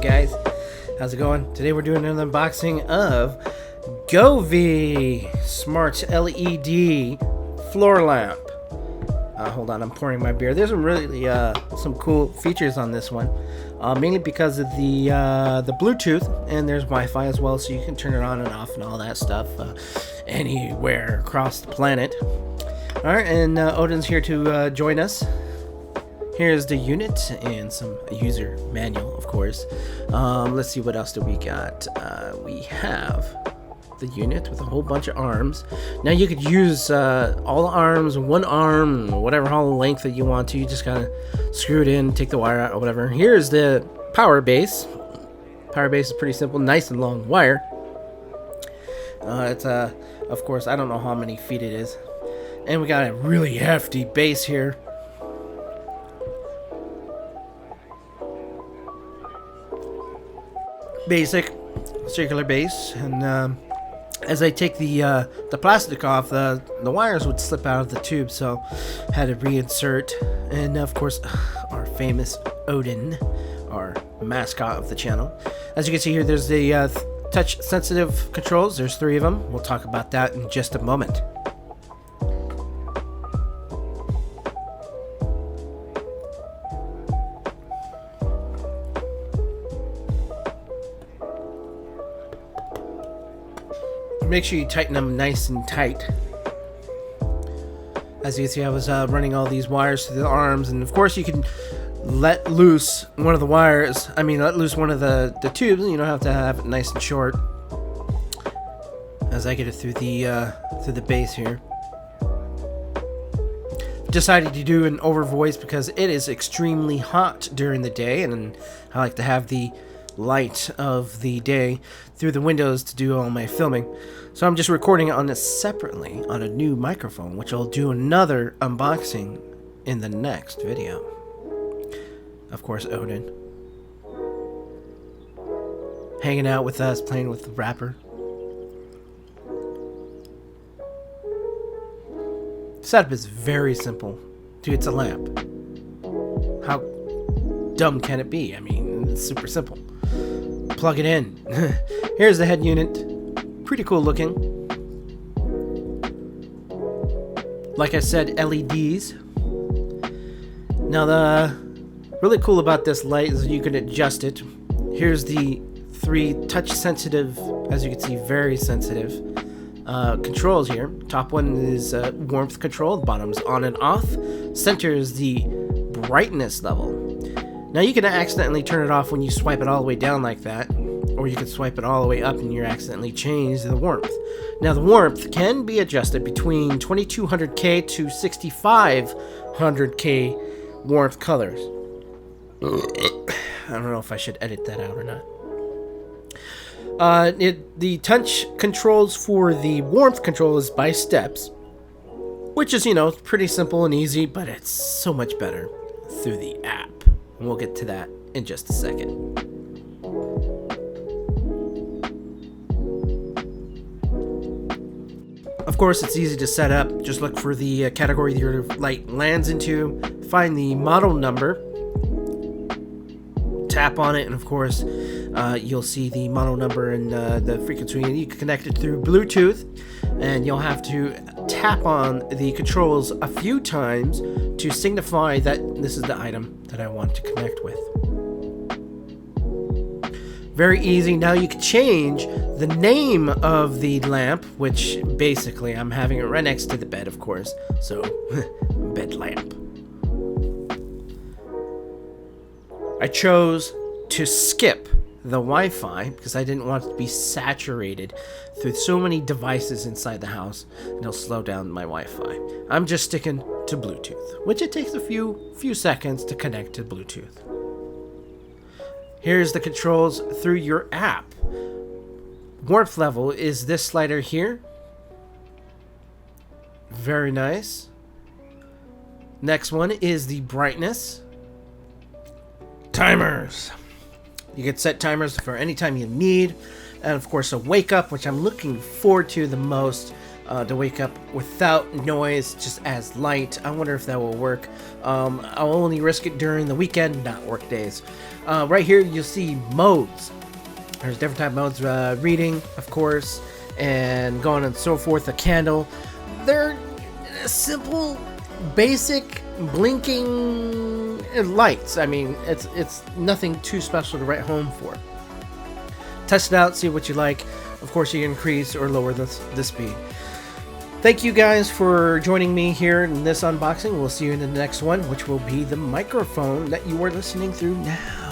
guys? How's it going? Today we're doing an unboxing of Govee Smart LED Floor Lamp. Hold on, I'm pouring my beer. There's some really some cool features on this one, mainly because of the Bluetooth, and there's Wi-Fi as well, so you can turn it on and off and all that stuff anywhere across the planet. All right, and Odin's here to join us. Here's the unit and some user manual, of course. Let's see, what else do we got? We have the unit with a whole bunch of arms. Now you could use all the arms, one arm, whatever whole length that you want to. You just gotta screw it in, take the wire out or whatever. Here's the power base. Power base is pretty simple, nice and long wire. It's of course, I don't know how many feet it is. And we got a really hefty base here. Basic circular base, and as I take the plastic off, the wires would slip out of the tube, so had to reinsert. And of course, our famous Odin, our mascot of the channel. As you can see here, there's the touch sensitive controls. There's 3 of them. We'll talk about that in just a moment. Make sure you tighten them nice and tight. As you can see, I was running all these wires through the arms, and of course you can let loose one of the wires. I mean, let loose one of the tubes, and you don't have to have it nice and short. As I get it through the base here. Decided to do an over voice because it is extremely hot during the day, and I like to have the light of the day through the windows to do all my filming. So I'm just recording it on this separately on a new microphone, which I'll do another unboxing in the next video. Of course, Odin hanging out with us, playing with the wrapper. Setup is very simple. Dude, it's a lamp. How dumb can it be? I mean, it's super simple. Plug it in. Here's the head unit. Pretty cool looking. Like I said, LEDs. Now the really cool about this light is you can adjust it. Here's the 3 touch sensitive, as you can see, very sensitive controls here. Top one is warmth control, bottom's on and off. Center is the brightness level. Now you can accidentally turn it off when you swipe it all the way down like that, or you can swipe it all the way up and you accidentally change the warmth. Now the warmth can be adjusted between 2200K to 6500K warmth colors. I don't know if I should edit that out or not. The touch controls for the warmth control is by steps, which is, you know, pretty simple and easy, but it's so much better through the app. And we'll get to that in just a second. Of course, it's easy to set up. Just look for the category that your light lands into, find the model number, tap on it, and of course, you'll see the model number and the frequency. And you can connect it through Bluetooth, and you'll have to tap on the controls a few times to signify that this is the item that I want to connect with. Very easy. Now you can change the name of the lamp, which basically I'm having it right next to the bed, of course. So, bed lamp. I chose to skip the Wi-Fi because I didn't want it to be saturated through so many devices inside the house, and it'll slow down my Wi-Fi. I'm just sticking to Bluetooth, which it takes a few seconds to connect to Bluetooth. Here's the controls through your app. Warmth level is this slider here. Very nice. Next one is the brightness. Timers. You can set timers for any time you need. And of course a wake up, which I'm looking forward to the most. to wake up without noise, just as light. I wonder if that will work. I'll only risk it during the weekend, not work days. Right here you'll see modes. There's different type of modes, reading, of course, and going and so forth. A candle. They're simple, basic, blinking lights. I mean, it's nothing too special to write home for. Test it out, see what you like. Of course, you can increase or lower the speed. Thank you guys for joining me here in this unboxing. We'll see you in the next one, which will be the microphone that you are listening through now.